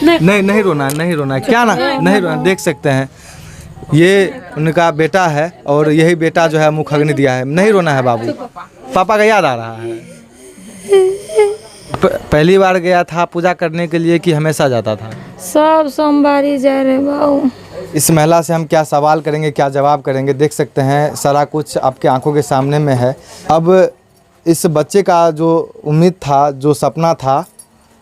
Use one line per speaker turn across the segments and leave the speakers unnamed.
नहीं रोना, नहीं रोना, क्या ना, नहीं रोना। देख सकते हैं ये उनका बेटा है और यही बेटा जो है मुखाग्नि दिया है। नहीं रोना है बाबू, पापा का याद आ रहा है। पहली बार गया था पूजा करने के लिए कि हमेशा जाता था?
सब सोमवारी जा रहे बाबू।
इस महिला से हम क्या सवाल करेंगे, क्या जवाब करेंगे, देख सकते हैं सारा कुछ आपके आंखों के सामने में है। अब इस बच्चे का जो उम्मीद था, जो सपना था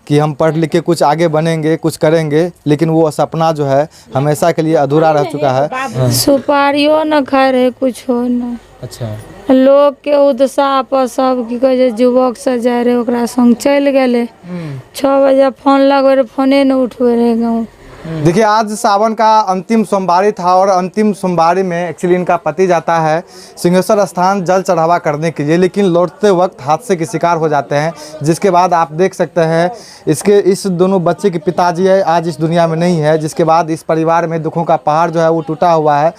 कि हम पढ़ लिख के कुछ आगे बनेंगे, कुछ करेंगे, लेकिन वो सपना जो है हमेशा के लिए अधूरा रह चुका है।
सुपारियो न खाए रहे, कुछ हो न।
अच्छा,
लोग के उत्साह पर सब की कहे युवक से जाए रहे, ओकरा संग चल गए। 6 बजे फोन लगवे रहे, फोने न उठवे रहे गाँव।
देखिए आज सावन का अंतिम सोमवारी था और अंतिम सोमवारी में एक्चुअली इनका पति जाता है सिंहेश्वर स्थान जल चढ़ावा करने के लिए, लेकिन लौटते वक्त हादसे के शिकार हो जाते हैं, जिसके बाद आप देख सकते हैं इस दोनों बच्चे के पिताजी है आज इस दुनिया में नहीं है, जिसके बाद इस परिवार में दुखों का पहाड़ जो है वो टूटा हुआ है।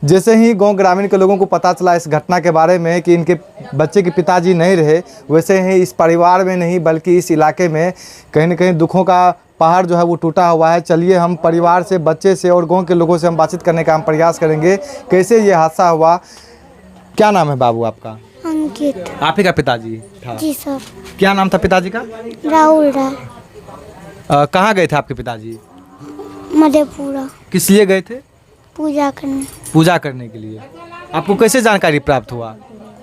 जैसे ही गांव ग्रामीण के लोगों को पता चला इस घटना के बारे में कि इनके बच्चे के पिताजी नहीं रहे, वैसे ही इस परिवार में नहीं बल्कि इस इलाके में कहीं न कहीं दुखों का पहाड़ जो है वो टूटा हुआ है। चलिए हम परिवार से, बच्चे से और गांव के लोगों से हम बातचीत करने का हम प्रयास करेंगे कैसे ये हादसा हुआ। क्या नाम है बाबू आपका?
अंकित।
आप ही का पिताजी था?
जी सर।
क्या नाम था पिताजी का?
राहुल राय।
कहाँ गए थे आपके पिताजी?
मधेपुरा।
किस लिए गए थे?
पूजा करने।
पूजा करने के लिए। आपको कैसे जानकारी प्राप्त हुआ?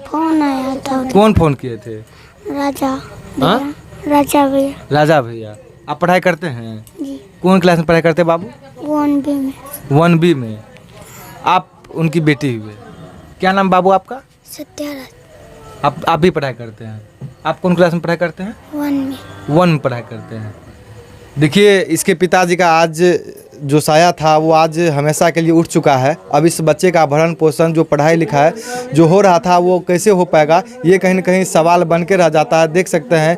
फोन आया था।
कौन फोन किए थे?
राजा
हाँ?
राजा भैया।
राजा भैया। आप पढ़ाई करते हैं?
जी।
कौन क्लास में पढ़ाई करते हैं बाबू?
1B में।
1B में। आप उनकी बेटी हुए। क्या नाम बाबू आपका?
सत्याराज।
आप भी पढ़ाई करते हैं? आप कौन क्लास में पढ़ाई करते हैं?
1 में।
1 में पढ़ाई करते हैं। देखिए इसके पिताजी का आज जो साया था वो आज हमेशा के लिए उठ चुका है। अब इस बच्चे का भरण पोषण, जो पढ़ाई लिखाई जो हो रहा था वो कैसे हो पाएगा, ये कहीं न कहीं सवाल बन के रह जाता है। देख सकते हैं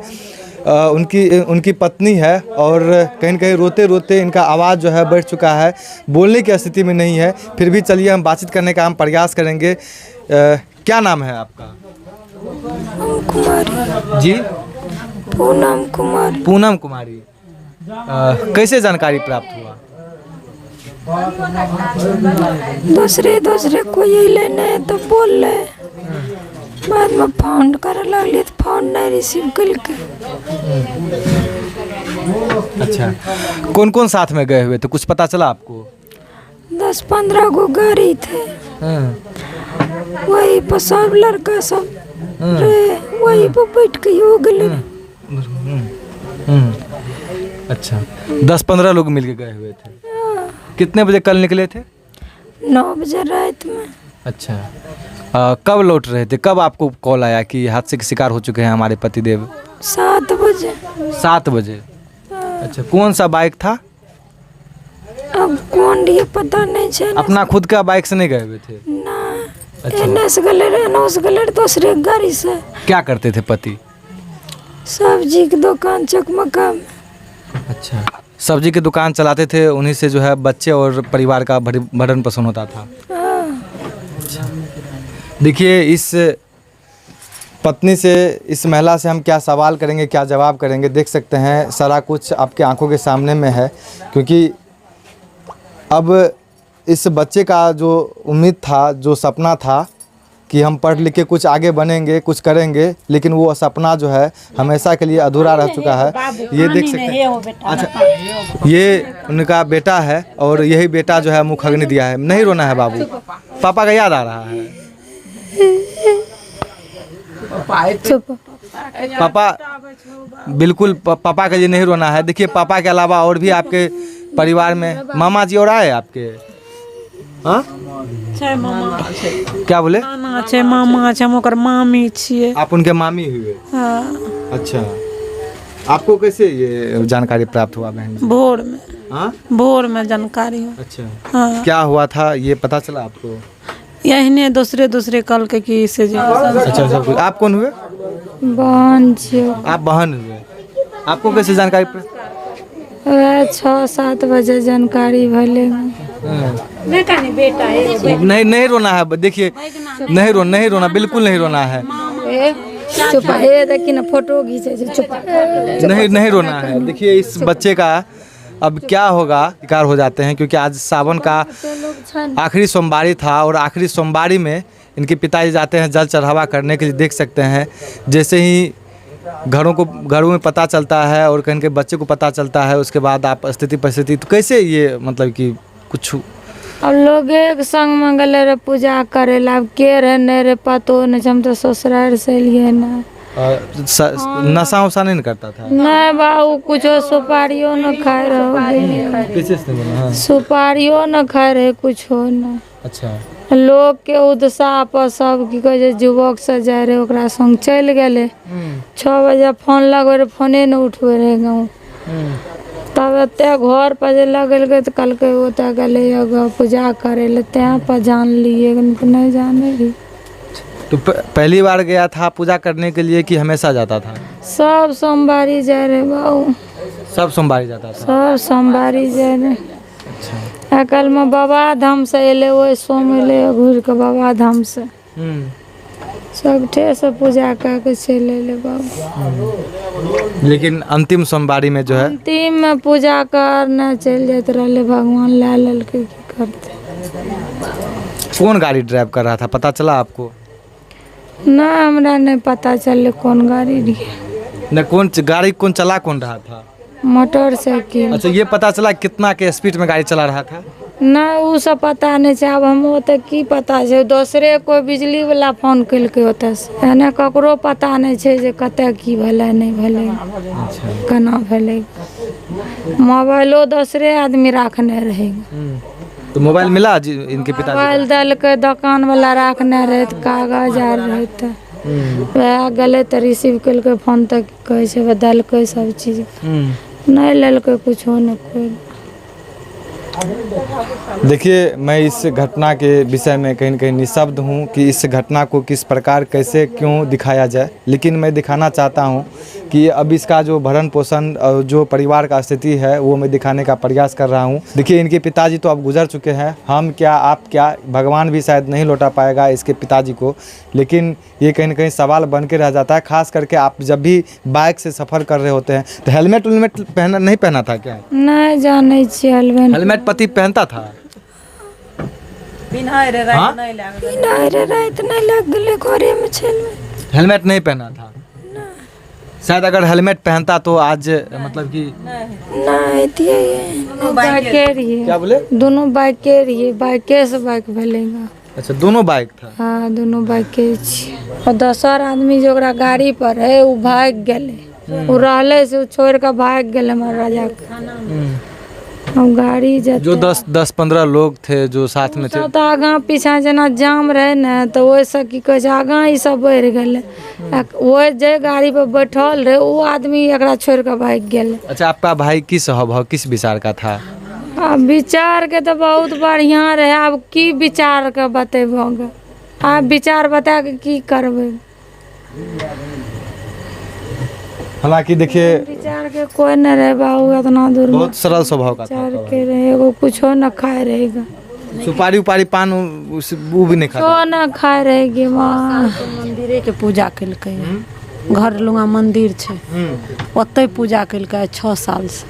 उनकी पत्नी है और कहीं न कहीं रोते रोते इनका आवाज़ जो है बढ़ चुका है, बोलने की स्थिति में नहीं है। फिर भी चलिए हम बातचीत करने का हम प्रयास करेंगे। क्या नाम है आपका?
कुमारी
जी?
पूनम कुमारी।
पूनम कुमारी। कैसे जानकारी प्राप्त हुआ?
दूसरे कोई लेने तो बोल ले, बाद में फोन करे लगलिए तो फोन नहीं रिसीव करके।
अच्छा, कौन कौन साथ में गए हुए थे, कुछ पता चला आपको?
10-15 गो गाड़ी थे। वही पर सब लड़का सब रहे, वही पर बैठ के हो गए।
अच्छा, 10-15 लोग मिलके गए हुए थे। कितने बजे कल निकले थे?
9 बजे रात में।
अच्छा, कब लौट रहे थे? कब आपको कॉल आया कि हादसे के शिकार हो चुके हैं हमारे पतिदेव?
7 बजे।
7 बजे। अच्छा, कौन सा बाइक था?
अब कौन ये पता नहीं चला।
अपना खुद का बाइक से नहीं गए हुए थे?
ना।
अच्छा।
एनएस गले दूसरे गाड़ी से।
क्या करते थे पति?
सब्जी की दुकान चकमका में।
अच्छा, सब्जी की दुकान चलाते थे, उन्हीं से जो है बच्चे और परिवार का भरण पोषण होता था। देखिए इस पत्नी से, इस महिला से हम क्या सवाल करेंगे, क्या जवाब करेंगे, देख सकते हैं सारा कुछ आपके आंखों के सामने में है। क्योंकि अब इस बच्चे का जो उम्मीद था, जो सपना था कि हम पढ़ लिख के कुछ आगे बनेंगे, कुछ करेंगे, लेकिन वो सपना जो है हमेशा के लिए अधूरा रह चुका है। ये देख सकते हैं। अच्छा, ये उनका बेटा है और यही बेटा जो है मुखाग्नि दिया है। नहीं रोना है बाबू, पापा का याद आ रहा है। पापा बिल्कुल, पापा का ये नहीं रोना है। देखिए पापा के अलावा और भी आपके परिवार में मामा जी और आए आपके? हाँ, क्या बोले?
मामा हम मामी छिए।
आप उनके मामी हुए?
हाँ।
अच्छा, आपको कैसे ये जानकारी प्राप्त हुआ बहन जी?
भोर में।
हाँ,
भोर में जानकारी हो।
अच्छा।
हाँ।
क्या हुआ था ये पता चला आपको?
यही दूसरे कल के की से।
अच्छा, सब कुछ। आप कौन हुए?
बहन छिए।
आप बहन हुए। आपको कैसे जानकारी प्राप्त?
6-7 बजे जानकारी भले।
नहीं रोना है। देखिए नहीं रोना, बिल्कुल नहीं रोना है।
चुप है, देखिए ना फोटो खींचे। चुप।
नहीं रोना है। देखिए इस बच्चे का अब क्या होगा, शिकार हो जाते हैं, क्योंकि आज सावन का आखिरी सोमवारी था और आखिरी सोमवारी में इनके पिताजी जाते हैं जल चढ़ावा करने के लिए। देख सकते हैं जैसे ही घरों में पता चलता है और कहीं के बच्चे को पता चलता है, उसके बाद आप स्थिति परिस्थिति तो कैसे ये मतलब कि कुछ
अब लोग एक संग में गले रे पूजा करे ला, अब के रहे नहीं रे पतो नहीं, हम तो ससुराल से लिए ना
नशा वशा नहीं करता था।
नहीं बाबू कुछ सुपारियों न खाए रहे, सुपारियों न खाए रहे कुछ हो न।
अच्छा,
लोग के उत्साह पर सब की कहे युवक से जाए रहे ओकरा संग चल गए। 6 बजे फोन लगो रे, फोने न उठबे रहे गाँव। तब एते घर पर जे लगल गए तो कल के ओते गले पूजा करे ले, त्या पर जान लिए नहीं जाने रही।
तो पहली बार गया था पूजा करने के लिए कि हमेशा जाता था?
सब सोमवारी जाए रहे बाबू,
सब सोमवारी जाता था।
सब सोमवारी जाए रहे।
अच्छा,
कल में बाबा धाम से अले, वो सोम अले घूर के बाबा धाम से सब से पूजा करके चले ले बाबू।
लेकिन अंतिम सोमवारी में जो है
अंतिम में पूजा करना चल जाते रहे, भगवान ला लल के की करते।
कौन गाड़ी ड्राइव कर रहा था, पता चला आपको?
ना हमरा नहीं पता चले कौन गाड़ी रही,
न कौन गाड़ी कौन चला कौन रहा था?
मोटरसाइकिल।
अच्छा, ये पता चला कितना के स्पीड में गाड़ी चला रहा था?
ना वो सब पता नहीं छै, अब हम ओते की पता छै, दूसरे कोई बिजली वाला फोन कलके ओते से, एने ककरो पता नहीं छै जे कते की भेलै नहीं भेलै, केना भेलै। मोबाइलो दूसरे आदमी रखने रहेगा।
तो मोबाइल मिला इनके पिताजी
मोबाइल दल के दुकान वाला रखने रहे, कागज आर रहे थे, वह गले तो रिसीव कल फोन तक कहे छै दल के सब चीज नहीं ललके कुछ हो न कोई।
देखिए, मैं इस घटना के विषय में कहीं न कहीं निःशब्द हूँ कि इस घटना को किस प्रकार कैसे क्यों दिखाया जाए, लेकिन मैं दिखाना चाहता हूँ कि अब इसका जो भरण पोषण और जो परिवार का स्थिति है वो मैं दिखाने का प्रयास कर रहा हूँ। देखिए, इनके पिताजी तो अब गुजर चुके हैं, हम क्या आप क्या, भगवान भी शायद नहीं लौटा पाएगा इसके पिताजी को, लेकिन ये कहीं न कहीं सवाल बन के रह जाता है। खास करके आप जब भी बाइक से सफ़र कर रहे होते हैं तो हेलमेट नहीं पहना था क्या?
नहीं जाने छी
हेलमेट पति पहनता था? हेलमेट नहीं पहना था शायद। अगर हेलमेट पहनता तो आज मतलब कि क्या बोले,
दोनों बाइक के रहिए, बाइके से बाइक भेलेगा।
अच्छा, दोनों बाइक था?
हाँ, दोनों बाइक के छी। और दोसर आदमी जो गाड़ी पर है वो भाग गए, वो रहले से छोड़ के भाग गए महाराजा के। अब गाड़ी
जो 10-15 लोग थे जो साथ में थे,
तो आगा पीछा जना जाम रहे न, तो वैसे की कहे छै आगा ही सब बढ़ गए। वो जे गाड़ी पर बैठल रहे वो आदमी एकरा छोड़ के भाग गए।
अच्छा, आपका भाई किस स्वभाव किस विचार का था?
अब विचार के तो बहुत बढ़िया रहे, अब की विचार के बतेबोगे, आप विचार बता के की करबे।
हालांकि देखिए,
विचार के कोई न रहे बाबू, इतना दूर
बहुत सरल स्वभाव का था।
विचार के रहे, वो कुछो न खाए रहेगा,
सुपारी उपारी पान वो भी नहीं खाता,
कुछो न खाए रहेगी। माँ
मंदिरे के पूजा कलकै, घर लुगा मंदिर छै, ओते पूजा कलकै 6 साल से।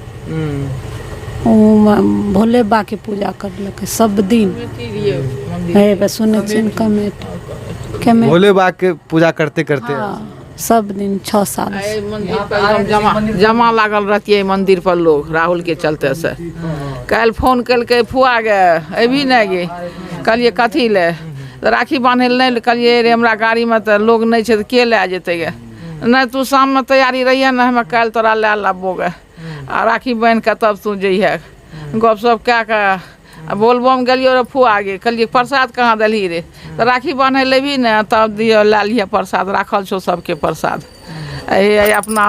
भोले बा के पूजा करलकै सब दिन, सुने छिन कमेटी
भोले बा के पूजा करते करते
सब दिन 6 साल से।
जमा लागल रहतियै मंदिर पर लोग, राहुल के चलते से। कल फोन कलकै फुआ गे अभी नहीं गे, कहलिए कथी ले, तो राखी बांधे नहीं, कहलिए रे हमरा गाड़ी में तो लोग नहीं छै, के ले जेते गे, नहीं तू शाम में तैयारी रहिए ना, हमें कल तोरा ले लाबो गे, आ राखी बांध के तब तू जइहे। गप सप क्या कह बोलबम गेलियो रे फुआ गे, कहलिए प्रसाद कहाँ दिली रे, तो राखी बांधे लेबी ने तब दियो ला लिये प्रसाद, राखल छो सबके प्रसाद। अपना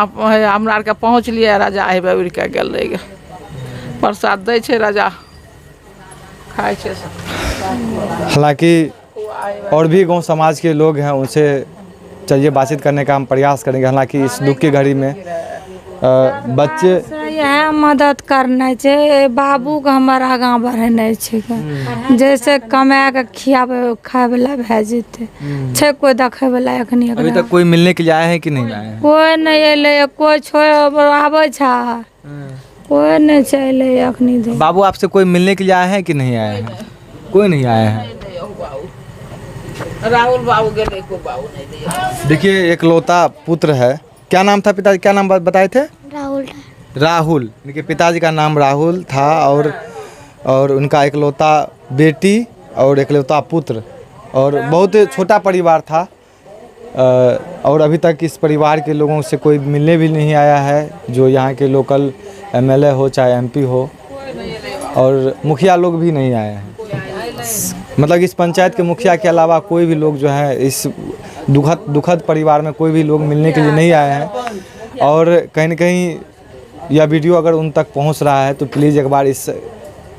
हमरा आर के पहुँच लिए, राजा हेबे उड़ के गेल रहे गे, प्रसाद दै छै राजा, खाए छै।
हालांकि और भी गांव समाज के लोग हैं, उनसे चलिए बातचीत करने का हम प्रयास करेंगे। हालांकि इस दुख की घड़ी में बच्चे
यह मदद करना छै, बाबू के हमार आगा बढ़ेना छै, जैसे कमा के खियाबे खाए वाला भए जेते छै, कोई देखे वाला अखनी
अभी तक कोई मिलने के लिए आए हैं कि नहीं आए हैं?
कोई नहीं अले, कोई छोड़ आवे छै, कोई नहीं चले अखनी दे।
बाबू आपसे कोई मिलने के लिए आए हैं कि नहीं आए हैं? कोई नहीं आए हैं।
राहुल बाबू गेले को बाबू नहीं दिया।
देखिए एकलौता पुत्र है। क्या नाम था पिताजी, क्या नाम बताए थे?
राहुल
राहुल। इनके पिताजी का नाम राहुल था और उनका एकलौता बेटी और एकलौता पुत्र, और बहुत छोटा परिवार था। और अभी तक इस परिवार के लोगों से कोई मिलने भी नहीं आया है, जो यहाँ के लोकल एमएलए हो चाहे एमपी हो, और मुखिया लोग भी नहीं आए हैं। मतलब इस पंचायत के मुखिया के अलावा कोई भी लोग जो है इस दुखद परिवार में कोई भी लोग मिलने के लिए नहीं आए हैं। और कहीं न कहीं यह वीडियो अगर उन तक पहुंच रहा है तो प्लीज़ एक बार इस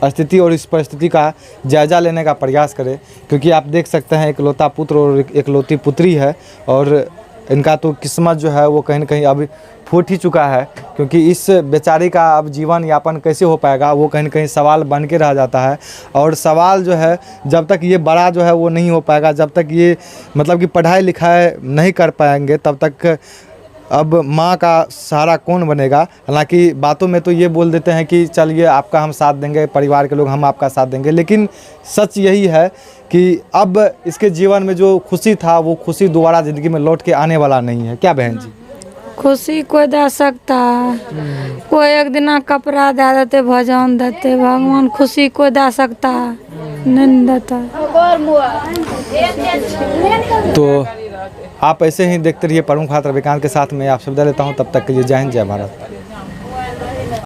स्थिति और इस परिस्थिति का जायज़ा लेने का प्रयास करें, क्योंकि आप देख सकते हैं एकलौता पुत्र और एकलौती पुत्री है, और इनका तो किस्मत जो है वो कहीं न कहीं अब फूट ही चुका है, क्योंकि इस बेचारी का अब जीवन यापन कैसे हो पाएगा वो कहीं न कहीं सवाल बन के रह जाता है। और सवाल जो है जब तक ये बड़ा जो है वो नहीं हो पाएगा, जब तक ये मतलब कि पढ़ाई लिखाई नहीं कर पाएंगे, तब तक अब माँ का सहारा कौन बनेगा। हालांकि बातों में तो ये बोल देते हैं कि चलिए आपका हम साथ देंगे, परिवार के लोग हम आपका साथ देंगे, लेकिन सच यही है कि अब इसके जीवन में जो खुशी था वो खुशी दोबारा ज़िंदगी में लौट के आने वाला नहीं है। क्या बहन जी?
खुशी कोई दे सकता है, कोई एक दिन कपड़ा दे देते, भजन देते, भगवान खुशी कोई दे सकता है, नहीं देता।
तो आप ऐसे ही देखते रहिए प्रमुख हाथ रविकांत के साथ में आप सब दे लेता हूँ। तब तक के लिए जय हिंद जय भारत।